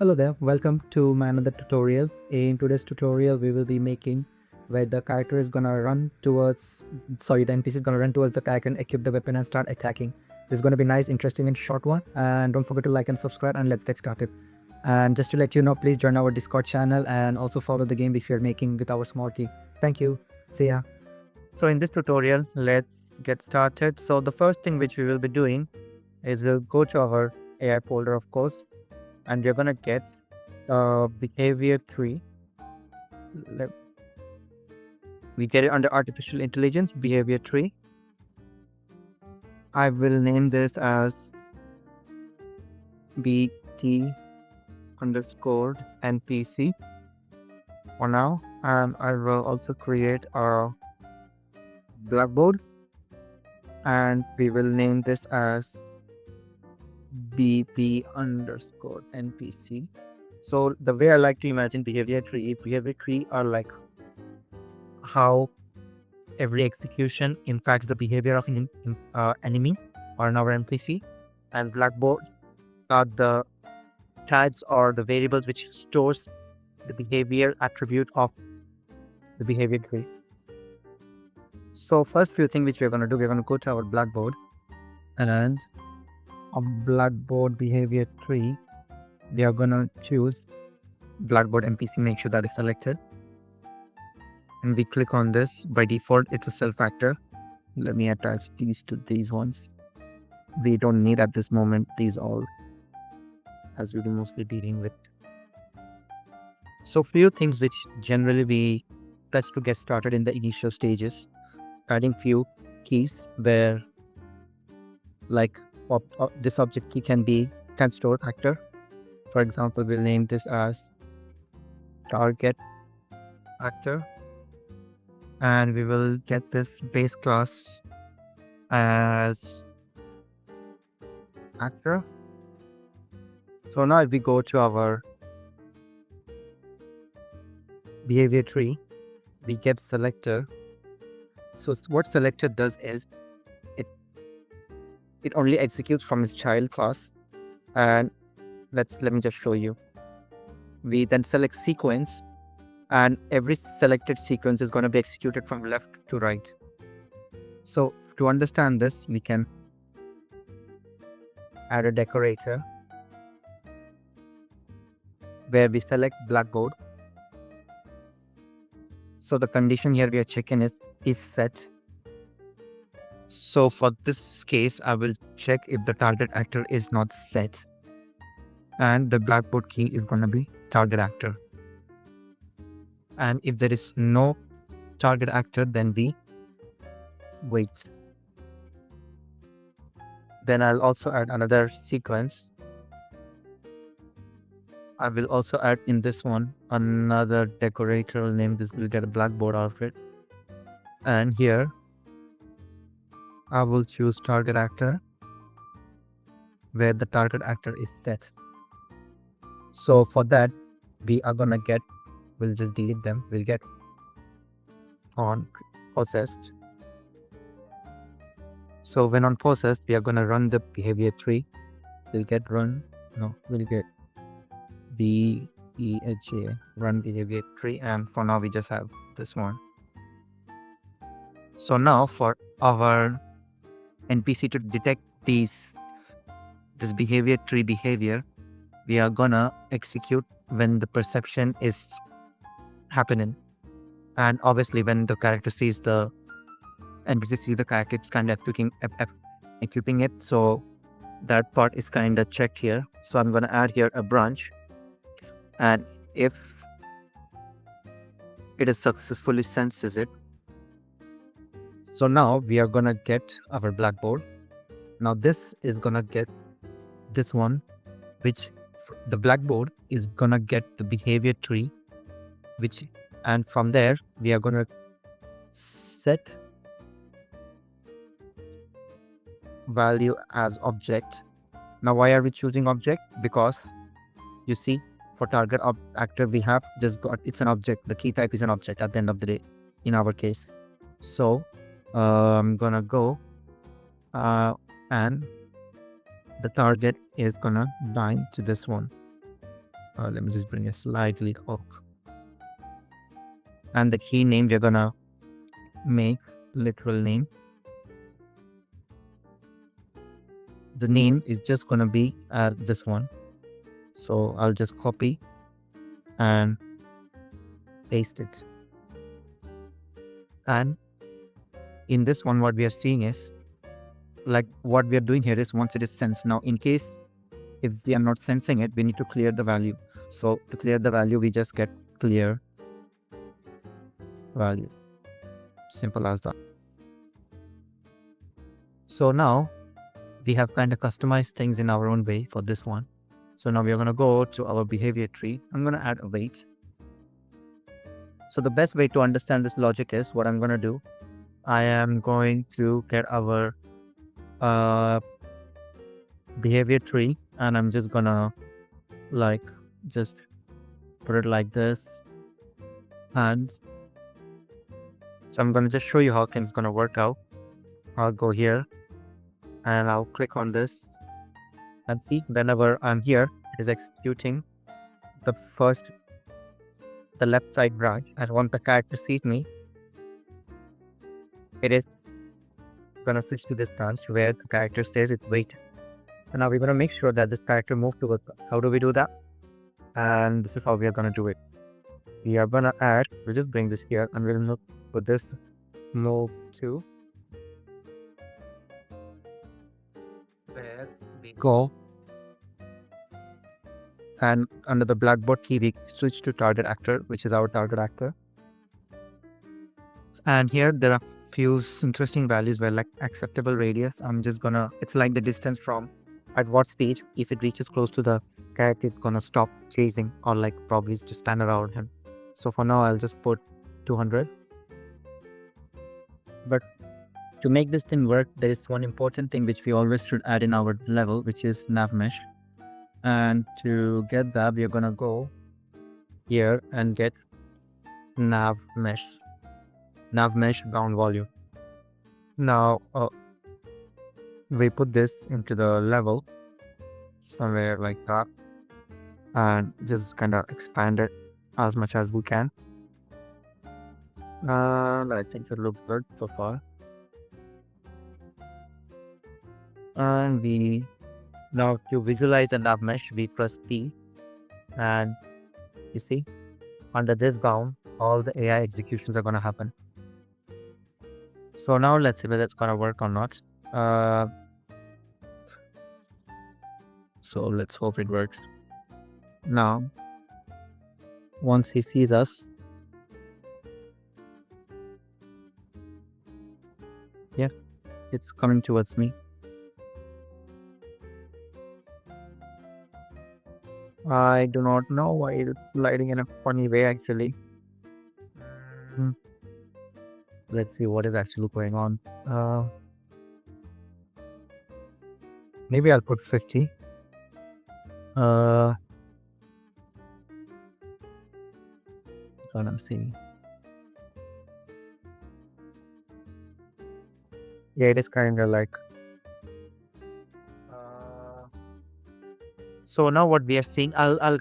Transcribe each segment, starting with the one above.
Hello there, welcome to my another tutorial. In today's tutorial, we will be making where the character is gonna run towards, the NPC is gonna run towards the character and equip the weapon and start attacking. This is gonna be nice, interesting and short one. And don't forget to like and subscribe and let's get started. And just to let you know, please join our Discord channel and also follow the game if you're making with our small team. Thank you. See ya. So in this tutorial, let's get started. So the first thing which we will be doing is we'll go to our AI folder, of course, and we're gonna get behavior tree. We get it under artificial intelligence behavior tree. I will name this as bt underscore npc for now, and I will also create a blackboard and we will name this as bt underscore npc. So the way I like to imagine behavior tree are like how every execution impacts the behavior of an enemy or another NPC, and Blackboard are the tags or the variables which stores the behavior attribute of the behavior tree. So first few things which we're going to do, we're going to go to our Blackboard and on Blackboard behavior tree, we are going to choose Blackboard NPC, make sure that is selected. And we click on this. By default, it's a self actor. Let me attach these to these ones. We don't need at this moment these all, as we'll be mostly dealing with. So few things which generally we touch to get started in the initial stages. Adding few keys where like this object key can store actor. For example, we'll name this as target actor. And we will get this base class as actor. So now if we go to our behavior tree, we get selector. So what selector does is it only executes from its child class, and let me just show you. We then select sequence, and every selected sequence is going to be executed from left to right. So to understand this, we can add a decorator where we select Blackboard. So the condition here we are checking is set. So for this case, I will check if the target actor is not set, and the Blackboard key is going to be target actor. And if there is no target actor, then we wait. Then I'll also add another sequence. I will also add in this one another decorator. I'll name this, we'll get a Blackboard outfit. And here I will choose target actor where the target actor is set. So for that, we are gonna get, we'll just delete them, we'll get on possessed. So when on possessed, we are gonna run the behavior tree. We'll get BEHA, run behavior tree, and for now we just have this one. So now for our NPC to detect this behavior tree behavior, we are gonna execute when the perception is happening. And obviously when the character sees the NPC sees the character, it's kind of equipping it. So that part is kind of checked here. So I'm gonna add here a branch, and if it is successfully senses it. So now we are gonna get our Blackboard. Now this is gonna get this one, which the Blackboard is gonna get the behavior tree, and from there we are gonna set value as object. Now why are we choosing object? Because you see, for target actor we have just got, it's an object, the key type is an object at the end of the day in our case. So I'm gonna go and the target is gonna bind to this one. Let me just bring it slightly up. And the key name we're gonna make literal name. The name is just gonna be this one. So I'll just copy and paste it. And in this one, what we are seeing is like what we are doing here is once it is sensed. Now, in case if we are not sensing it, we need to clear the value. So to clear the value, we just get clear value. Simple as that. So now we have kind of customized things in our own way for this one. So now we are going to go to our behavior tree. I'm going to add a weight. So the best way to understand this logic is what I'm going to do. I am going to get our behavior tree and I'm just going to just put it like this. And so I'm going to just show you how things going to work out. I'll go here and I'll click on this and see whenever I'm here, it is executing the left side branch. And once the character sees me, it is gonna switch to this branch where the character says it's wait. And now we're gonna make sure that this character moves towards us. How do we do that? And this is how we are gonna do it. We are gonna we'll just bring this here and we'll put this move to where we go. And under the Blackboard key, we switch to target actor, which is our target actor. And here there are few interesting values where like acceptable radius. I'm just gonna, it's like the distance from at what stage, if it reaches close to the character, it's gonna stop chasing or like probably just stand around him. So for now, I'll just put 200. But to make this thing work, there is one important thing which we always should add in our level, which is nav mesh. And to get that, we are gonna go here and get nav mesh bound volume. Now we put this into the level somewhere like that and just kind of expand it as much as we can. And I think it looks good so far. And we now to visualize the nav mesh, we press P, and you see under this bound, all the AI executions are going to happen. So now let's see whether it's going to work or not. So let's hope it works. Now, once he sees us, yeah, it's coming towards me. I do not know why it's sliding in a funny way actually. Let's see what is actually going on. Maybe I'll put 50. Gonna see. Yeah, it is kind of like. So now what we are seeing, I'll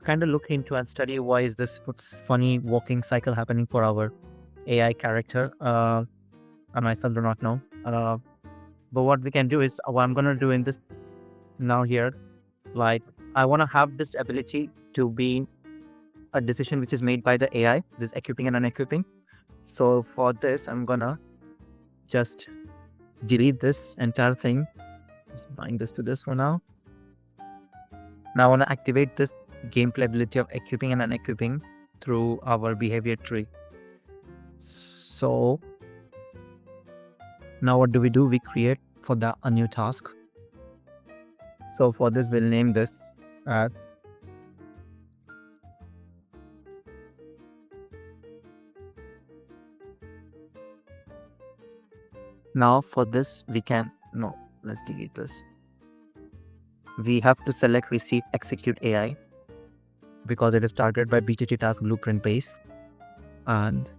kind of look into and study why is this funny walking cycle happening for our AI character. I myself do not know. But what we can do is what I'm gonna do in this now here, like I want to have this ability to be a decision which is made by the AI, this equipping and unequipping. So for this, I'm gonna just delete this entire thing. Just bind this to this for now. Now I want to activate this gameplay ability of equipping and unequipping through our behavior tree. So now what do? We create for that a new task. So for this, we'll name this as now for this we can let's delete this. We have to select receive execute AI because it is targeted by BTT task blueprint base, and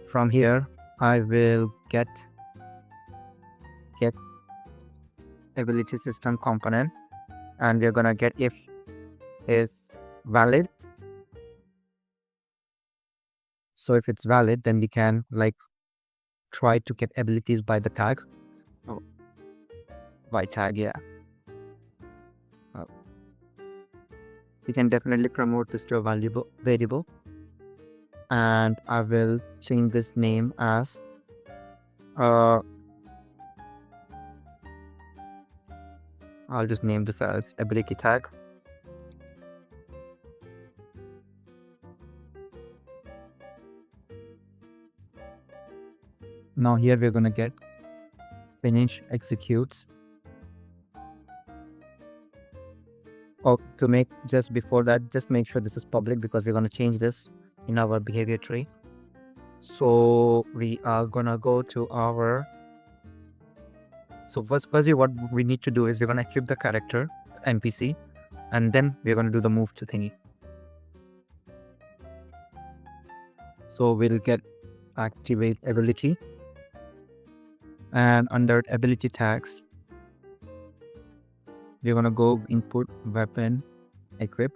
from here I will get ability system component and we're gonna get if is valid. So if it's valid, then we can like try to get abilities by the tag. Oh, by tag, yeah. Uh, we can definitely promote this to a variable, and I will change this name as I'll just name this as ability tag. Now here we're gonna get finish executes. Oh, to make just before that, just make sure this is public because we're gonna change this in our behavior tree. So we are gonna go to our. So firstly, what we need to do is we're gonna equip the character NPC, and then we're gonna do the move to thingy. So we'll get activate ability, and under ability tags, we're gonna go input weapon equip.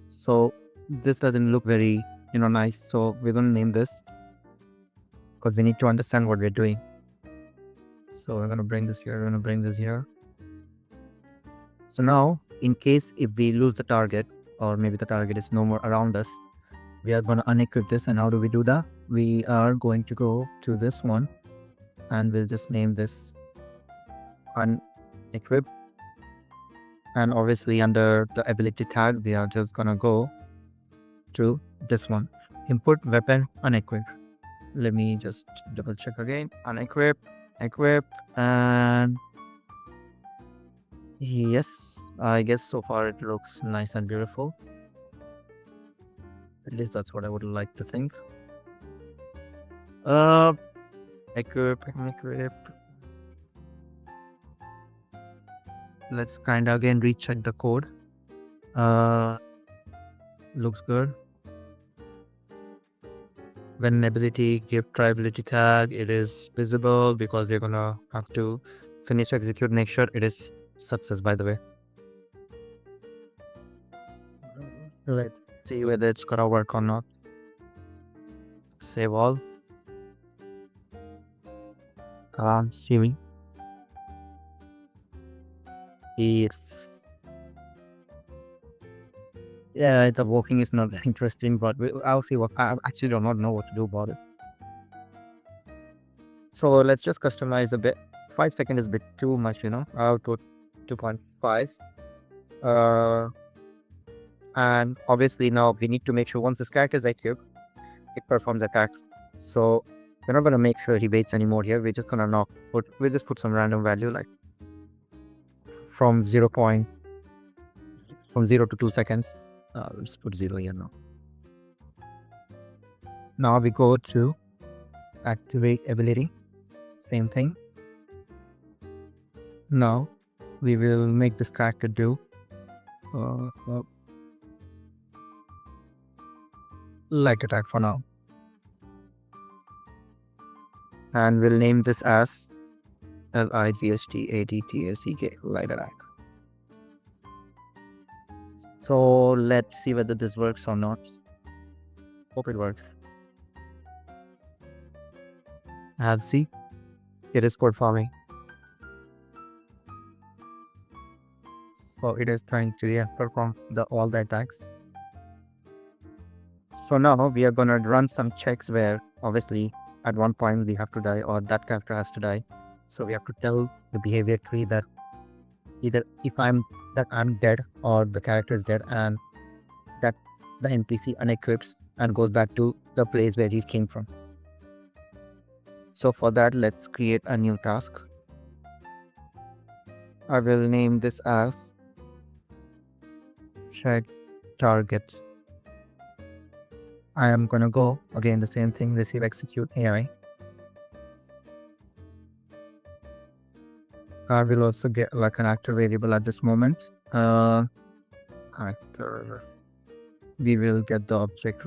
So this doesn't look very nice, so we're gonna name this because we need to understand what we're doing. So we're gonna bring this here, we're gonna bring this here. So now in case if we lose the target, or maybe the target is no more around us, we are gonna unequip this. And how do we do that? We are going to go to this one and we'll just name this unequip. And obviously under the ability tag, we are just gonna go to this one, input weapon unequip. Let me just double check again. Unequip, equip, and yes, I guess so far it looks nice and beautiful. At least that's what I would like to think. Equip. Let's kind of again recheck the code. Looks good. When ability give try ability tag, it is visible because we're gonna have to finish execute. Make sure it is success, by the way. Let's see whether it's gonna work or not. Save all. Saving. Yes. Yeah, the walking is not interesting, but I'll see what. I actually do not know what to do about it. So let's just customize a bit. 5 seconds is a bit too much, I'll put 2.5. And obviously now we need to make sure once this character is equipped, it performs attack. So we're not gonna make sure he waits anymore here. We're just gonna we'll just put some random value like from 0 to 2 seconds. Let's put 0 here now. Now we go to activate ability. Same thing. Now we will make this character do like attack for now. And we'll name this as LIGHTADTSEK, light attack. So let's see whether this works or not. Hope it works. And see, it is performing. So it is trying to perform all the attacks. So now we are gonna run some checks where obviously at one point we have to die or that character has to die. So we have to tell the behavior tree that either if I'm dead or the character is dead, and that the NPC unequips and goes back to the place where he came from. So for that, let's create a new task. I will name this as check target. I am gonna go again the same thing, receive execute AI. I will also get like an actor variable at this moment. Actor. We will get the object.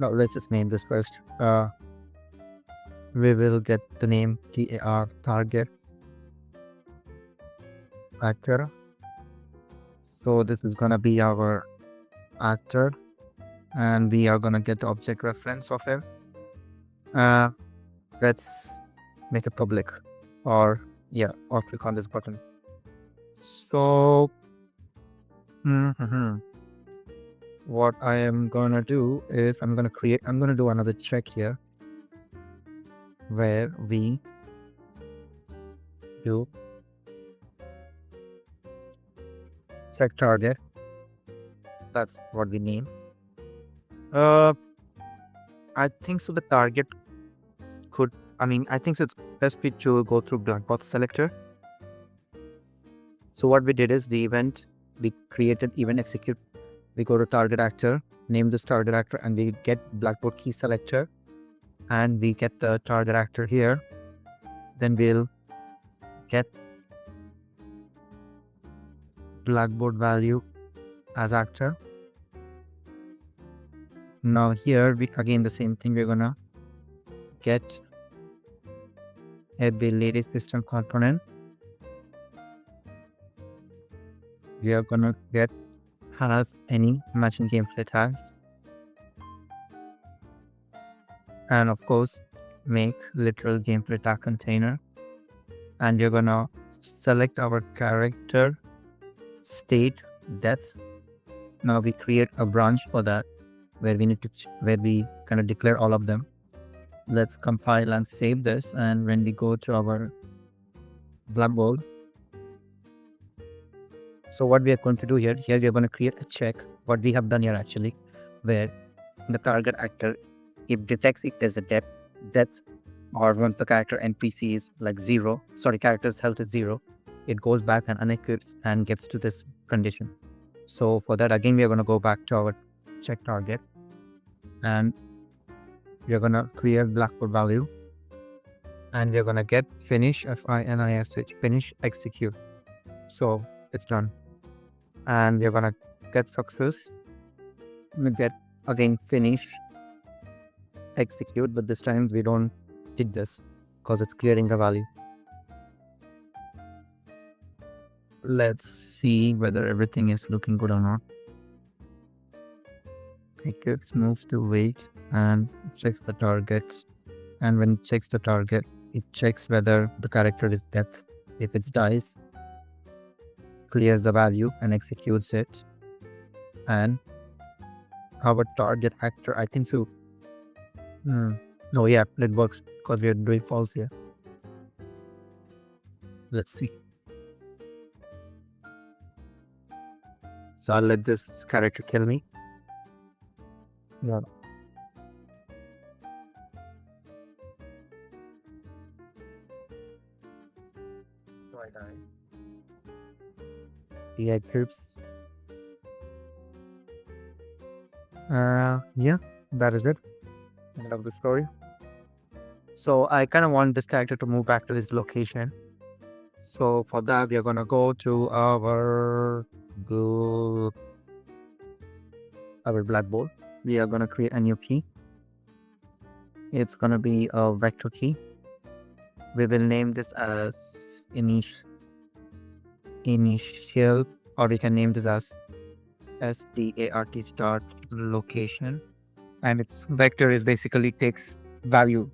No, let's just name this first. we will get the name target actor. So this is gonna be our actor, and we are gonna get the object reference of him. Let's make it public, or click on this button. So what I am gonna do is I'm gonna do another check here where we do check target. That's what we name. I think so. The target I think so it's best fit to go through Blackboard selector. So what we did is we created event execute. We go to target actor, name this target actor, and we get Blackboard key selector, and we get the target actor here. Then we'll get Blackboard value as actor. Now here again the same thing. We're gonna get ability system component. We are gonna get has any matching gameplay tags, and of course make literal gameplay tag container, and we're gonna select our character state death. Now we create a branch for that where we kind of declare all of them. Let's compile and save this, and when we go to our Blackboard, so what we are going to do here we are going to create a check, what we have done here actually, where the target actor, it detects if there's a death, or once the character NPC is like character's health is 0, it goes back and unequips and gets to this condition. So for that, again, we are going to go back to our check target, and we are going to clear Blackboard value, and we are going to get finish, finish execute. So it's done, and we are going to get success. We get again finish execute, but this time we don't did this because it's clearing the value. Let's see whether everything is looking good or not. It moves to wait and checks the target, and when it checks the target, it checks whether the character is death. If it dies, clears the value and executes it. And our target actor, I think so. No, yeah, it works because we are doing false here. Let's see. So I'll let this character kill me. Yeah. So I die. Yeah, groups. Yeah, that is it. End of the story. So I kind of want this character to move back to this location. So for that, we are gonna go to our Blackboard. We are gonna create a new key. It's gonna be a vector key. We will name this as initial, or we can name this as start start location, and its vector is basically takes value.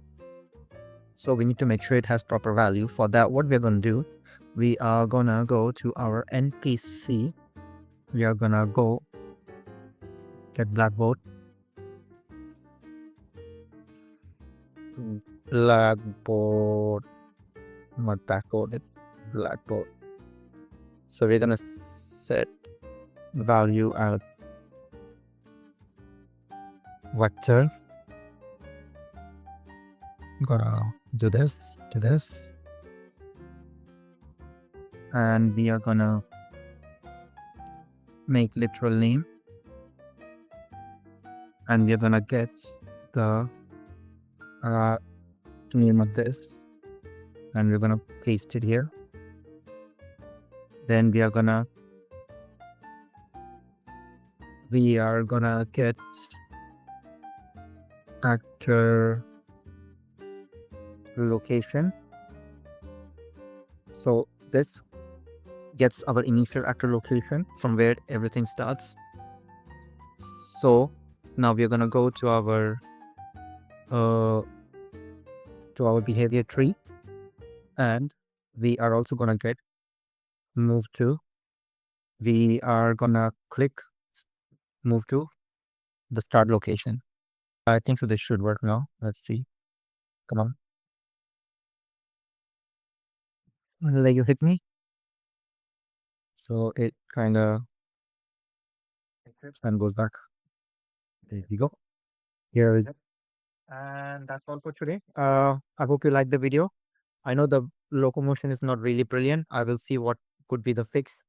So we need to make sure it has proper value. For that, what we're gonna do, we are gonna go to our NPC. We are gonna go get Blackboard. Blackboard, not Blackboard, it's Blackboard. So we're gonna set value as vector. I'm gonna do this, and we are gonna make literal name, and we are gonna get the name of this, and we're gonna paste it here. Then we are gonna get actor location. So this gets our initial actor location from where everything starts. So now we're gonna go uh, to our behavior tree, and we are also gonna get move to. We are gonna click move to the start location. I think so. This should work now. Let's see. Come on. Like you hit me. So it kind of and goes back. There we go. Here is it. And that's all for today. I hope you liked the video. I know the locomotion is not really brilliant. I will see what could be the fix.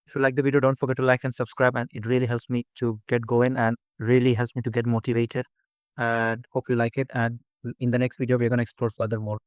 If you like the video, don't forget to like and subscribe, and it really helps me to get going and really helps me to get motivated. And hope you like it. And in the next video, we're gonna explore further more.